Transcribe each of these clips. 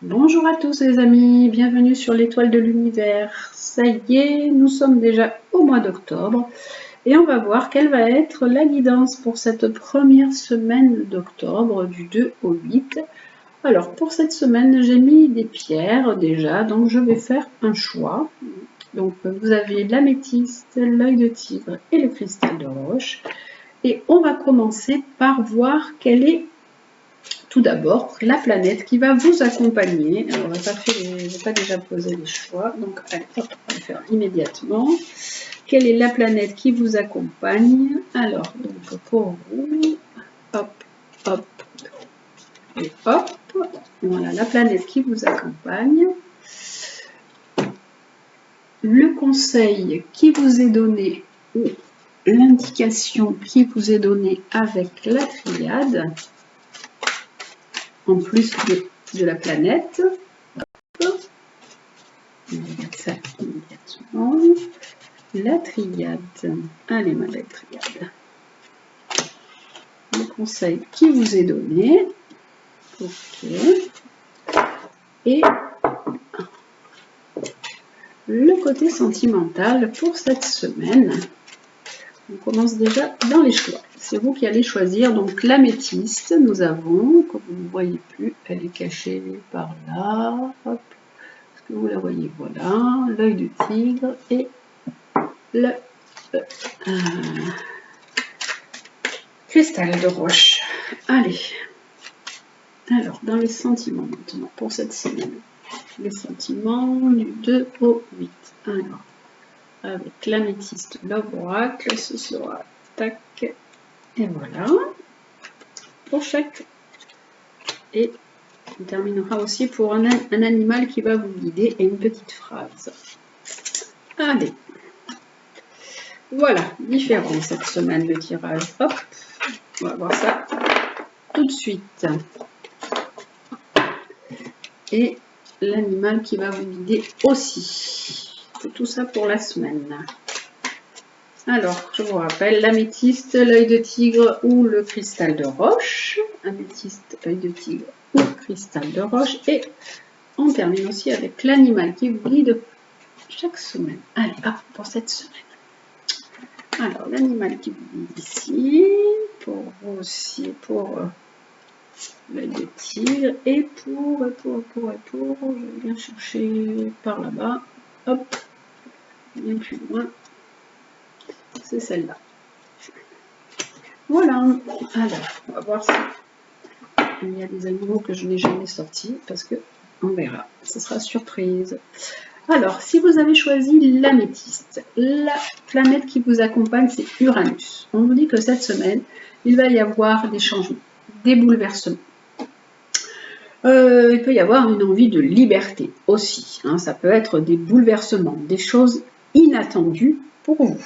Bonjour à tous les amis, bienvenue sur l'étoile de l'univers. Ça y est, nous sommes déjà au mois d'octobre et on va voir quelle va être la guidance pour cette première semaine d'octobre du 2 au 8. Alors pour cette semaine, j'ai mis des pierres déjà, donc je vais faire un choix. Donc vous avez l'améthyste, l'œil de tigre et le cristal de roche. Et on va commencer par voir quelle est tout d'abord la planète qui va vous accompagner. Alors, on va pas faire, je vais pas déjà poser les choix, donc allez, hop, on va le faire immédiatement. Quelle est la planète qui vous accompagne? Alors, donc pour vous, hop, hop, et hop, voilà la planète qui vous accompagne. Le conseil qui vous est donné, ou l'indication qui vous est donnée avec la triade, en plus de la planète. On va mettre ça immédiatement. La triade. Allez, ma belle triade. Le conseil qui vous est donné. Ok. Et le côté sentimental pour cette semaine. On commence déjà dans les choix. C'est vous qui allez choisir. Donc l'améthyste, nous avons, comme vous ne voyez plus, elle est cachée par là. Hop. Est-ce que vous la voyez? Voilà. L'œil de tigre et le cristal de roche. Allez. Alors, dans les sentiments maintenant, pour cette semaine. Les sentiments du 2 au 8. Alors, avec l'améthyste Love Oracle, ce sera tac, et voilà. Pour chaque. Et on terminera aussi pour un animal qui va vous guider et une petite phrase. Allez. Voilà, différent cette semaine le tirage. Hop, on va voir ça tout de suite. Et l'animal qui va vous guider aussi. C'est tout ça pour la semaine. Alors, je vous rappelle, l'améthyste, l'œil de tigre ou le cristal de roche. Améthyste, œil de tigre ou cristal de roche. Et on termine aussi avec l'animal qui vous guide chaque semaine. Allez, hop, pour cette semaine. Alors, l'animal qui vous guide ici, pour vous aussi, pour l'œil de tigre, et pour, je vais bien chercher par là-bas, hop, bien plus loin, c'est celle-là. Voilà, alors, on va voir si il y a des animaux que je n'ai jamais sortis, parce que on verra, ce sera surprise. Alors, si vous avez choisi l'améthyste, la planète qui vous accompagne, c'est Uranus. On vous dit que cette semaine, il va y avoir des changements, des bouleversements. Il peut y avoir une envie de liberté aussi. Hein, ça peut être des bouleversements, des choses inattendues pour vous.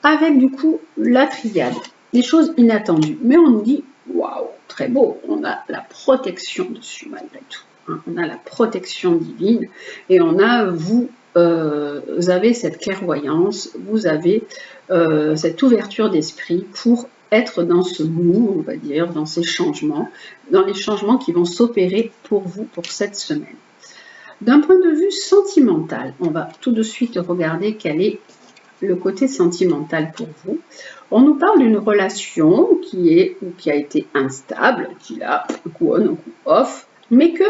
Avec du coup la triade, des choses inattendues. Mais on nous dit, waouh, très beau, on a la protection dessus malgré tout. Hein, on a la protection divine et on a, vous avez cette clairvoyance, vous avez cette ouverture d'esprit pour être dans ce mouvement, on va dire, dans ces changements, dans les changements qui vont s'opérer pour vous pour cette semaine. D'un point de vue sentimental, on va tout de suite regarder quel est le côté sentimental pour vous. On nous parle d'une relation qui a été instable, qui a un coup on, un coup off, mais que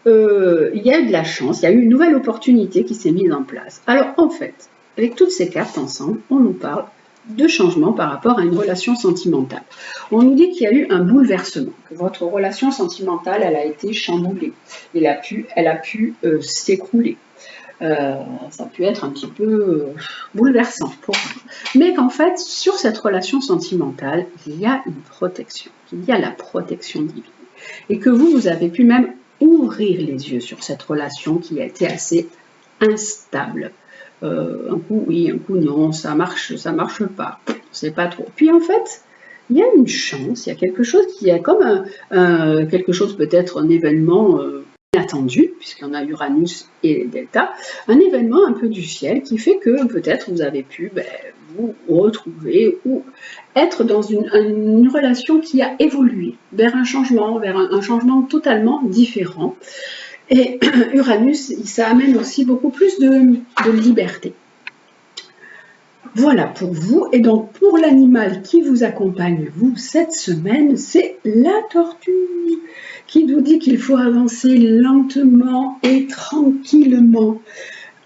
il y a eu de la chance, il y a eu une nouvelle opportunité qui s'est mise en place. Alors en fait, avec toutes ces cartes ensemble, on nous parle de changement par rapport à une relation sentimentale. On nous dit qu'il y a eu un bouleversement, que votre relation sentimentale, elle a été chamboulée, elle a pu s'écrouler. Ça a pu être un petit peu bouleversant pour vous. Mais qu'en fait, sur cette relation sentimentale, il y a une protection, il y a la protection divine. Et que vous avez pu même ouvrir les yeux sur cette relation qui a été assez instable. Un coup oui, un coup non, ça marche pas, c'est pas trop. Puis en fait, il y a une chance, il y a quelque chose qui est comme quelque chose peut-être un événement inattendu, puisqu'on a Uranus et Delta, un événement un peu du ciel qui fait que peut-être vous avez pu vous retrouver ou être dans une relation qui a évolué vers un changement totalement différent. Et Uranus, ça amène aussi beaucoup plus de liberté. Voilà pour vous. Et donc, pour l'animal qui vous accompagne, vous, cette semaine, c'est la tortue qui nous dit qu'il faut avancer lentement et tranquillement.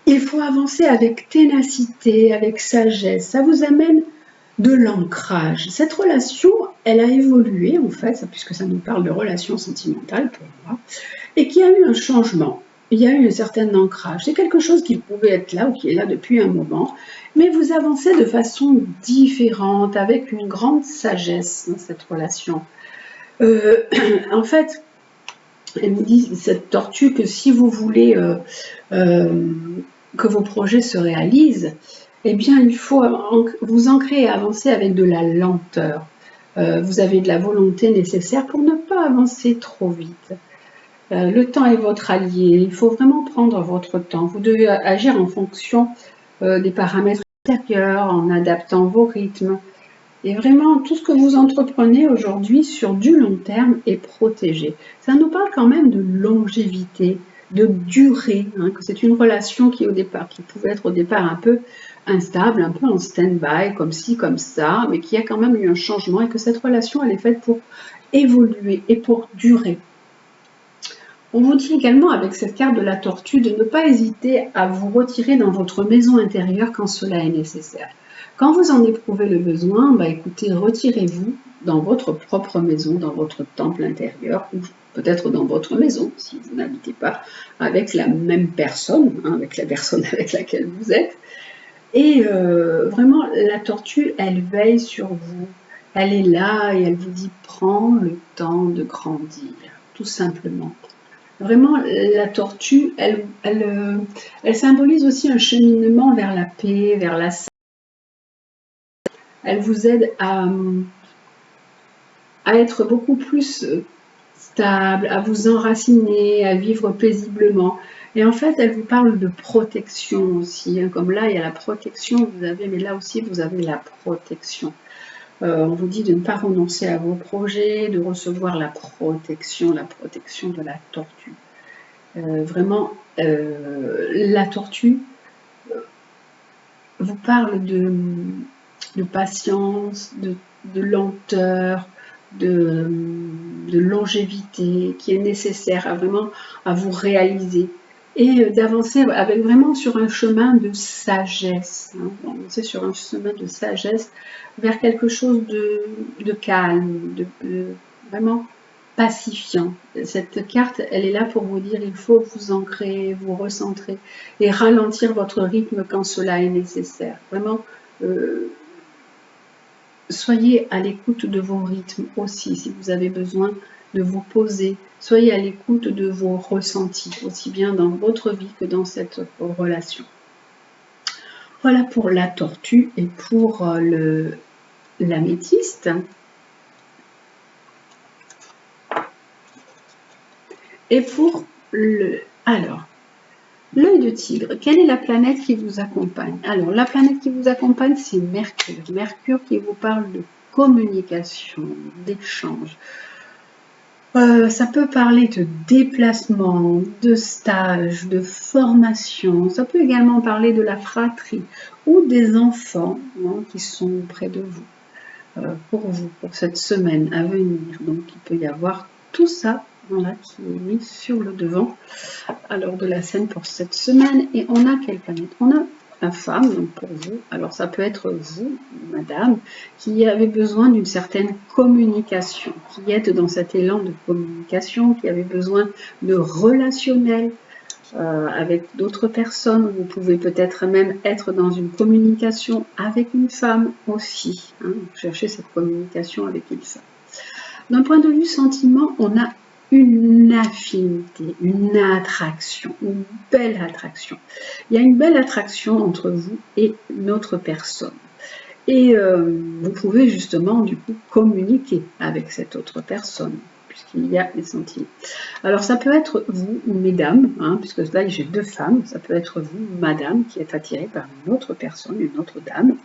Il faut avancer avec ténacité, avec sagesse. Ça vous amène de l'ancrage. Cette relation, elle a évolué, en fait, puisque ça nous parle de relation sentimentale pour moi, et qu'il y a eu un changement. Il y a eu un certain ancrage. C'est quelque chose qui pouvait être là ou qui est là depuis un moment, mais vous avancez de façon différente, avec une grande sagesse dans cette relation. En fait, elle me dit, cette tortue, que si vous voulez que vos projets se réalisent, eh bien, il faut vous ancrer et avancer avec de la lenteur. Vous avez de la volonté nécessaire pour ne pas avancer trop vite. Le temps est votre allié, il faut vraiment prendre votre temps. Vous devez agir en fonction des paramètres extérieurs, en adaptant vos rythmes. Et vraiment, tout ce que vous entreprenez aujourd'hui sur du long terme est protégé. Ça nous parle quand même de longévité, de durée, hein, que c'est une relation qui pouvait être au départ un peu instable, un peu en stand-by, comme ci, comme ça, mais qui a quand même eu un changement et que cette relation, elle est faite pour évoluer et pour durer. On vous dit également avec cette carte de la tortue de ne pas hésiter à vous retirer dans votre maison intérieure quand cela est nécessaire. Quand vous en éprouvez le besoin, écoutez, retirez-vous dans votre propre maison, dans votre temple intérieur, ou peut-être dans votre maison, si vous n'habitez pas avec la même personne, hein, avec la personne avec laquelle vous êtes. Et vraiment, la tortue, elle veille sur vous. Elle est là et elle vous dit « prends le temps de grandir », tout simplement. Vraiment, la tortue, elle symbolise aussi un cheminement vers la paix, vers la sagesse. Elle vous aide à être beaucoup plus stable, à vous enraciner, à vivre paisiblement. Et en fait, elle vous parle de protection aussi. Hein. Comme là, il y a la protection, mais là aussi, vous avez la protection. On vous dit de ne pas renoncer à vos projets, de recevoir la protection de la tortue. Vraiment, la tortue vous parle de patience, de lenteur, de longévité qui est nécessaire à vous réaliser et d'avancer avec vraiment sur un chemin de sagesse. Hein. C'est sur un chemin de sagesse vers quelque chose de calme, de vraiment pacifiant. Cette carte, elle est là pour vous dire il faut vous ancrer, vous recentrer et ralentir votre rythme quand cela est nécessaire. Vraiment, soyez à l'écoute de vos rythmes aussi, si vous avez besoin de vous poser. Soyez à l'écoute de vos ressentis, aussi bien dans votre vie que dans cette relation. Voilà pour la tortue et pour l'améthyste. Et pour l'œil de tigre, quelle est la planète qui vous accompagne? Alors, la planète qui vous accompagne, c'est Mercure. Mercure qui vous parle de communication, d'échange. Ça peut parler de déplacement, de stage, de formation. Ça peut également parler de la fratrie ou des enfants qui sont près de vous, pour cette semaine à venir. Donc, il peut y avoir tout ça. Voilà, qui est mis sur le devant alors de la scène pour cette semaine. Et on a quelle planète? On a la femme, donc pour vous. Alors ça peut être vous, madame, qui avez besoin d'une certaine communication, qui êtes dans cet élan de communication, qui avez besoin de relationnel avec d'autres personnes. Vous pouvez peut-être même être dans une communication avec une femme aussi. Hein, cherchez cette communication avec une femme. D'un point de vue sentiment, on a une affinité, une attraction, une belle attraction. Il y a une belle attraction entre vous et une autre personne. Et vous pouvez justement du coup communiquer avec cette autre personne, puisqu'il y a les sentiments. Alors ça peut être vous, mesdames, hein, puisque là j'ai deux femmes, ça peut être vous, madame, qui êtes attirée par une autre personne, une autre dame.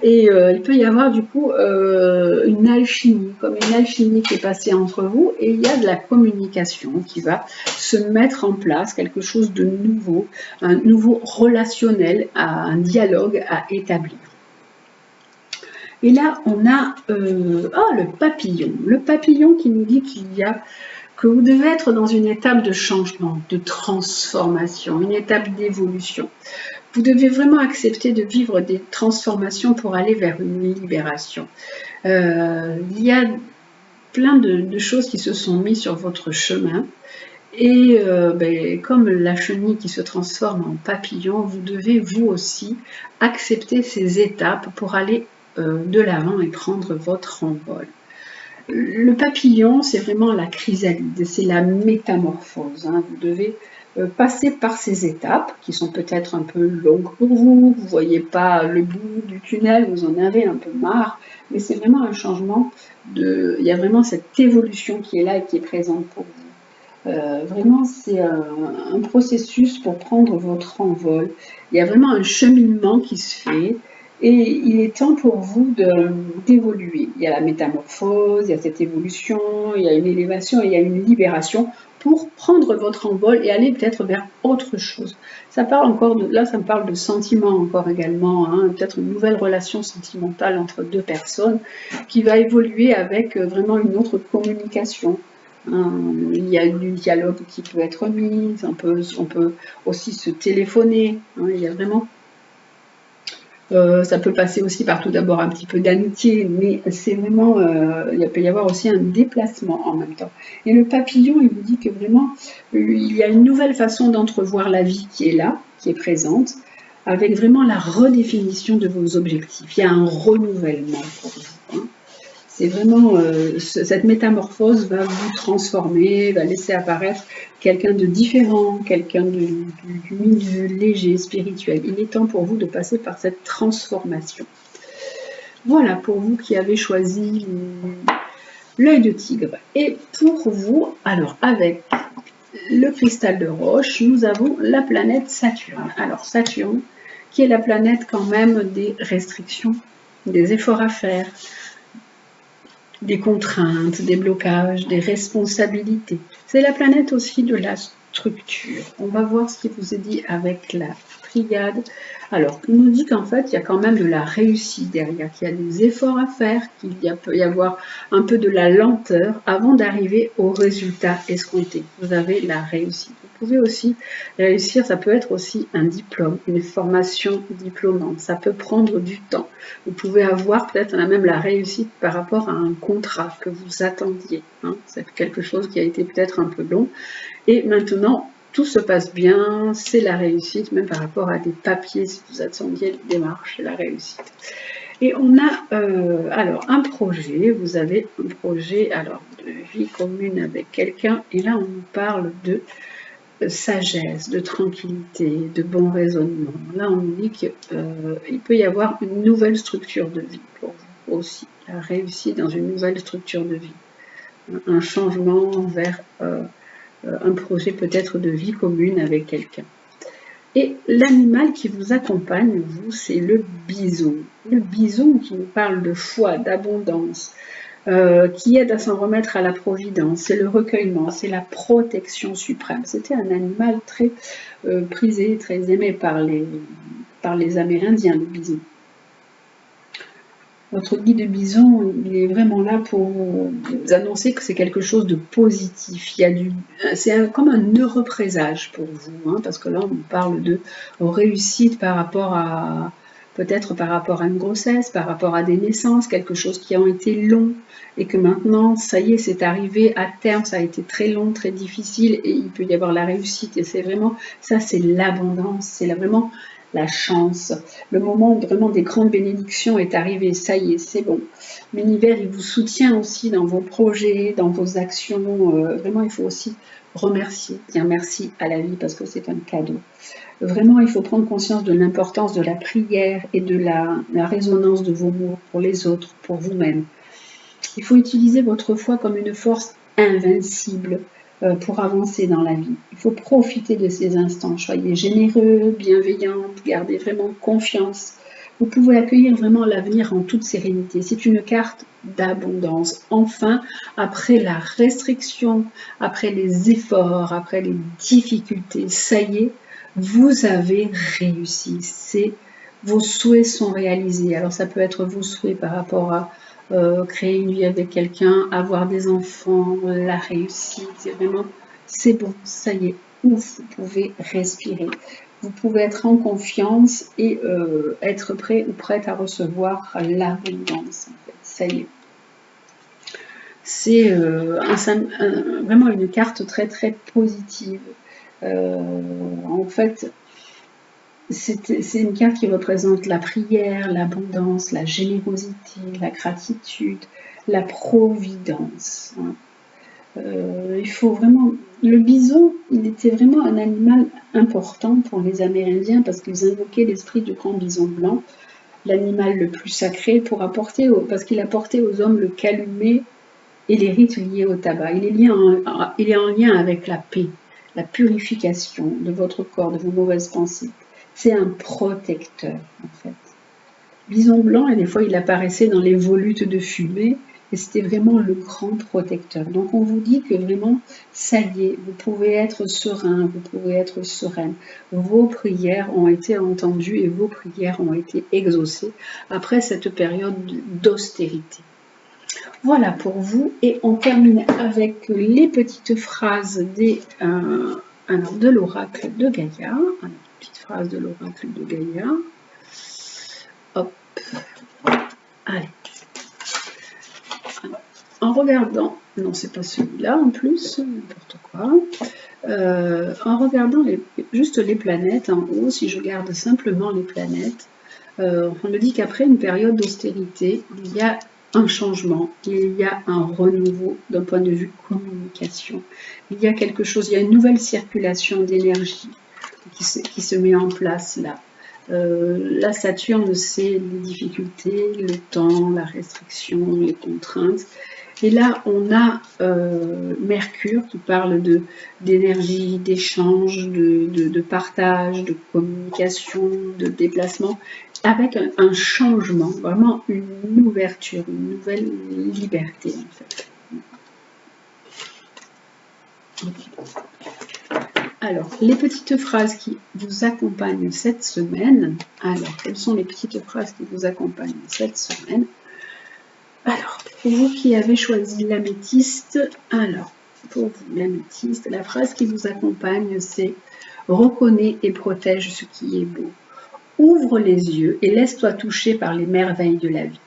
Et il peut y avoir du coup une alchimie, comme une alchimie qui est passée entre vous, et il y a de la communication qui va se mettre en place, quelque chose de nouveau, un nouveau relationnel, un dialogue à établir. Et là, on a le papillon. Le papillon qui nous dit que vous devez être dans une étape de changement, de transformation, une étape d'évolution. Vous devez vraiment accepter de vivre des transformations pour aller vers une libération. Il y a plein de choses qui se sont mises sur votre chemin. Et comme la chenille qui se transforme en papillon, vous devez vous aussi accepter ces étapes pour aller de l'avant et prendre votre envol. Le papillon, c'est vraiment la chrysalide, c'est la métamorphose. Hein. Vous devez passer par ces étapes qui sont peut-être un peu longues pour vous, vous ne voyez pas le bout du tunnel, vous en avez un peu marre, mais c'est vraiment un changement, il y a vraiment cette évolution qui est là et qui est présente pour vous. Vraiment, c'est un processus pour prendre votre envol. Il y a vraiment un cheminement qui se fait et il est temps pour vous d'évoluer. Il y a la métamorphose, il y a cette évolution, il y a une élévation, il y a une libération pour prendre votre envol et aller peut-être vers autre chose. Ça parle encore là ça me parle de sentiments encore également, hein, peut-être une nouvelle relation sentimentale entre deux personnes qui va évoluer avec vraiment une autre communication. Il y a du dialogue qui peut être mis, on peut aussi se téléphoner, hein, il y a vraiment, ça peut passer aussi par tout d'abord un petit peu d'amitié, mais c'est vraiment, il peut y avoir aussi un déplacement en même temps. Et le papillon, il vous dit que vraiment, il y a une nouvelle façon d'entrevoir la vie qui est là, qui est présente, avec vraiment la redéfinition de vos objectifs. Il y a un renouvellement pour vous. Hein. C'est vraiment, cette métamorphose va vous transformer, va laisser apparaître quelqu'un de différent, quelqu'un du milieu léger, spirituel. Il est temps pour vous de passer par cette transformation. Voilà pour vous qui avez choisi l'œil de tigre. Et pour vous, alors avec le cristal de roche, nous avons la planète Saturne. Alors Saturne, qui est la planète quand même des restrictions, des efforts à faire, des contraintes, des blocages, des responsabilités. C'est la planète aussi de la structure. On va voir ce qui vous est dit avec la triade. Alors, il nous dit qu'en fait, il y a quand même de la réussite derrière, qu'il y a des efforts à faire, peut y avoir un peu de la lenteur avant d'arriver au résultat escompté. Vous avez la réussite. Vous pouvez aussi réussir, ça peut être aussi un diplôme, une formation diplômante. Ça peut prendre du temps. Vous pouvez avoir peut-être même la réussite par rapport à un contrat que vous attendiez. Hein. C'est quelque chose qui a été peut-être un peu long. Et maintenant, tout se passe bien, c'est la réussite, même par rapport à des papiers, si vous attendiez les démarches, c'est la réussite. Et on a alors un projet, vous avez un projet alors de vie commune avec quelqu'un, et là on nous parle de sagesse, de tranquillité, de bon raisonnement. Là on nous dit qu'il peut y avoir une nouvelle structure de vie pour vous aussi, la réussite dans une nouvelle structure de vie, un changement vers un projet peut-être de vie commune avec quelqu'un. Et l'animal qui vous accompagne, vous, c'est le bison. Le bison qui nous parle de foi, d'abondance, qui aide à s'en remettre à la providence, c'est le recueillement, c'est la protection suprême. C'était un animal très prisé, très aimé par les Amérindiens, le bison. Votre guide bison, il est vraiment là pour vous annoncer que c'est quelque chose de positif. C'est comme un heureux présage pour vous, hein, parce que là, on parle de réussite par rapport à, peut-être par rapport à une grossesse, par rapport à des naissances, quelque chose qui a été long, et que maintenant, ça y est, c'est arrivé à terme, ça a été très long, très difficile, et il peut y avoir la réussite. Et c'est vraiment, ça c'est l'abondance, c'est vraiment la chance. Le moment où vraiment des grandes bénédictions est arrivé, ça y est, c'est bon. L'univers, il vous soutient aussi dans vos projets, dans vos actions. Vraiment, il faut aussi remercier, dire merci à la vie parce que c'est un cadeau. Vraiment, il faut prendre conscience de l'importance de la prière et de la résonance de vos mots pour les autres, pour vous-même. Il faut utiliser votre foi comme une force invincible pour avancer dans la vie. Il faut profiter de ces instants. Soyez généreux, bienveillants, gardez vraiment confiance. Vous pouvez accueillir vraiment l'avenir en toute sérénité. C'est une carte d'abondance. Enfin, après la restriction, après les efforts, après les difficultés, ça y est, vous avez réussi. Vos souhaits sont réalisés. Alors ça peut être vos souhaits par rapport à créer une vie avec quelqu'un, avoir des enfants, la réussite, c'est bon, ça y est, ouf, vous pouvez respirer. Vous pouvez être en confiance et être prêt ou prête à recevoir l'abondance. En fait. Ça y est. C'est vraiment une carte très très positive. En fait, c'est une carte qui représente la prière, l'abondance, la générosité, la gratitude, la providence. Il faut vraiment... Le bison, il était vraiment un animal important pour les Amérindiens parce qu'ils invoquaient l'esprit du grand bison blanc, l'animal le plus sacré, parce qu'il apportait aux hommes le calumet et les rites liés au tabac. Il est en lien avec la paix, la purification de votre corps, de vos mauvaises pensées. C'est un protecteur, en fait. Bison blanc, et des fois, il apparaissait dans les volutes de fumée, et c'était vraiment le grand protecteur. Donc, on vous dit que vraiment, ça y est, vous pouvez être serein, vous pouvez être sereine. Vos prières ont été entendues et vos prières ont été exaucées après cette période d'austérité. Voilà pour vous, et on termine avec les petites phrases de l'oracle de Gaïa. Alors, petite phrase de l'oracle de Gaïa. Hop. Allez. Alors, en regardant, non c'est pas celui-là en plus, n'importe quoi. En regardant juste les planètes en haut, si je garde simplement les planètes, on me dit qu'après une période d'austérité, il y a un changement, il y a un renouveau d'un point de vue communication. Il y a quelque chose, il y a une nouvelle circulation d'énergie qui se met en place là. La Saturne, c'est les difficultés, le temps, la restriction, les contraintes. Et là, on a Mercure qui parle d'énergie, d'échange, de partage, de communication, de déplacement, avec un changement, vraiment une ouverture, une nouvelle liberté en fait. Alors, les petites phrases qui vous accompagnent cette semaine. Alors, quelles sont les petites phrases qui vous accompagnent cette semaine? Alors, pour vous qui avez choisi l'améthyste, alors, pour vous, l'améthyste, la phrase qui vous accompagne, c'est « Reconnais et protège ce qui est beau. Ouvre les yeux et laisse-toi toucher par les merveilles de la vie.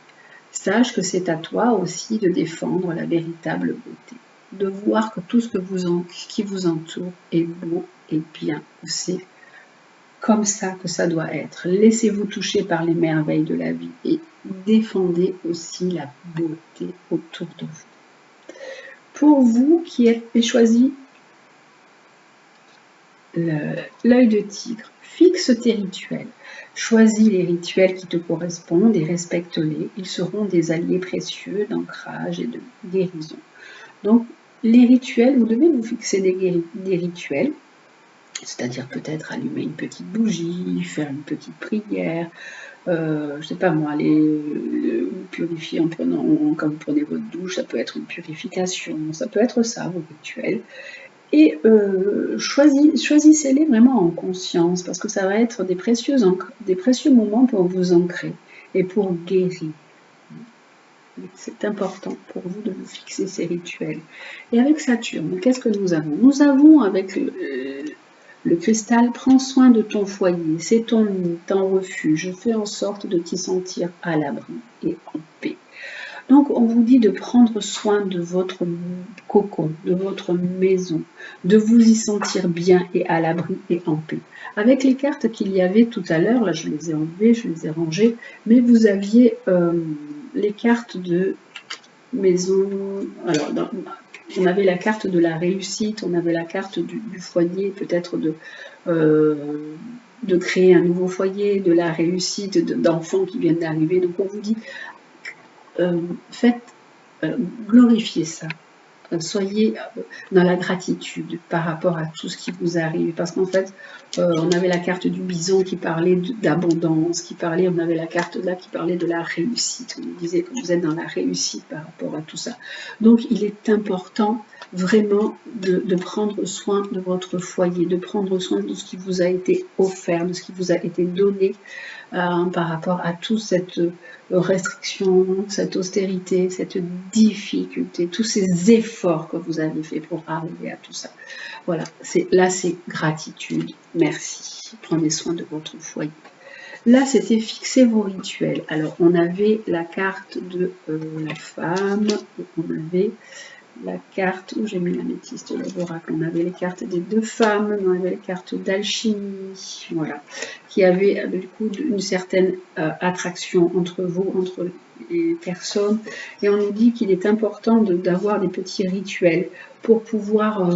Sache que c'est à toi aussi de défendre la véritable beauté. De voir que tout ce qui vous entoure est beau et bien. C'est comme ça que ça doit être. Laissez-vous toucher par les merveilles de la vie et défendez aussi la beauté autour de vous. Pour vous qui avez choisi l'œil de tigre, fixe tes rituels. Choisis les rituels qui te correspondent et respecte-les. Ils seront des alliés précieux d'ancrage et de guérison. Donc, les rituels, vous devez vous fixer des rituels, c'est-à-dire peut-être allumer une petite bougie, faire une petite prière, je ne sais pas moi, purifier quand vous prenez votre douche, ça peut être une purification, ça peut être ça, vos rituels. Et choisissez-les vraiment en conscience, parce que ça va être des précieux moments pour vous ancrer et pour guérir. C'est important pour vous de vous fixer ces rituels. Et avec Saturne, qu'est-ce que nous avons? Nous avons avec le cristal, prends soin de ton foyer, c'est ton nid, ton refuge, fais en sorte de t'y sentir à l'abri et en paix. Donc, on vous dit de prendre soin de votre cocon, de votre maison, de vous y sentir bien et à l'abri et en paix. Avec les cartes qu'il y avait tout à l'heure, là je les ai enlevées, je les ai rangées, mais vous aviez les cartes de maison. Alors, on avait la carte de la réussite, on avait la carte du foyer, peut-être de créer un nouveau foyer, de la réussite d'enfants qui viennent d'arriver. Donc, on vous dit glorifiez ça, soyez dans la gratitude par rapport à tout ce qui vous arrive. Parce qu'en fait, on avait la carte du bison qui parlait d'abondance, on avait la carte là qui parlait de la réussite. On nous disait que vous êtes dans la réussite par rapport à tout ça. Donc, il est important vraiment de prendre soin de votre foyer, de prendre soin de ce qui vous a été offert, de ce qui vous a été donné par rapport à toute cette restriction, cette austérité, cette difficulté, tous ces efforts que vous avez fait pour arriver à tout ça. Voilà, là c'est gratitude, merci, prenez soin de votre foyer. Là, c'était fixer vos rituels. Alors, on avait la carte de la femme, on avait la carte où j'ai mis l'améthyste de l'oracle, on avait les cartes des deux femmes, on avait les cartes d'alchimie, voilà, qui avaient du coup une certaine attraction entre vous, entre les personnes, et on nous dit qu'il est important d'avoir des petits rituels pour pouvoir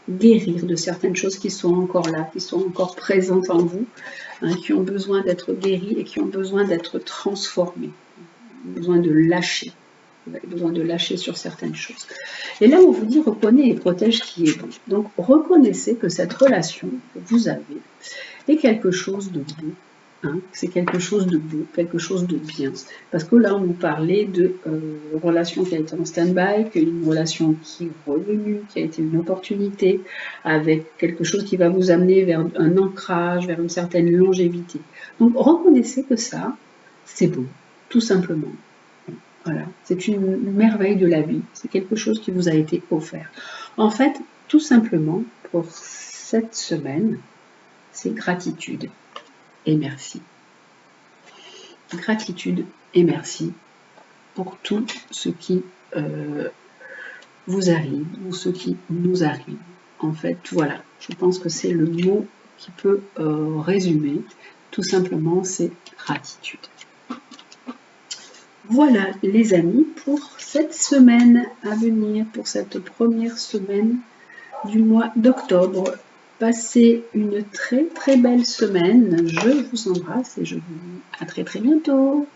guérir de certaines choses qui sont encore là, qui sont encore présentes en vous, hein, qui ont besoin d'être guéries et qui ont besoin d'être transformées, besoin de lâcher. Vous avez besoin de lâcher sur certaines choses. Et là, on vous dit reprenez et protège qui est bon. Donc, reconnaissez que cette relation que vous avez est quelque chose de beau. Hein, c'est quelque chose de beau, quelque chose de bien. Parce que là, on nous parlait de relation qui a été en stand-by, une relation qui est revenue, qui a été une opportunité, avec quelque chose qui va vous amener vers un ancrage, vers une certaine longévité. Donc, reconnaissez que ça, c'est beau, tout simplement. Voilà, c'est une merveille de la vie, c'est quelque chose qui vous a été offert. En fait, tout simplement, pour cette semaine, c'est gratitude et merci. Gratitude et merci pour tout ce qui vous arrive ou ce qui nous arrive. En fait, voilà, je pense que c'est le mot qui peut résumer. Tout simplement, c'est gratitude. Voilà les amis pour cette semaine à venir, pour cette première semaine du mois d'octobre. Passez une très très belle semaine. Je vous embrasse et je vous dis à très très bientôt.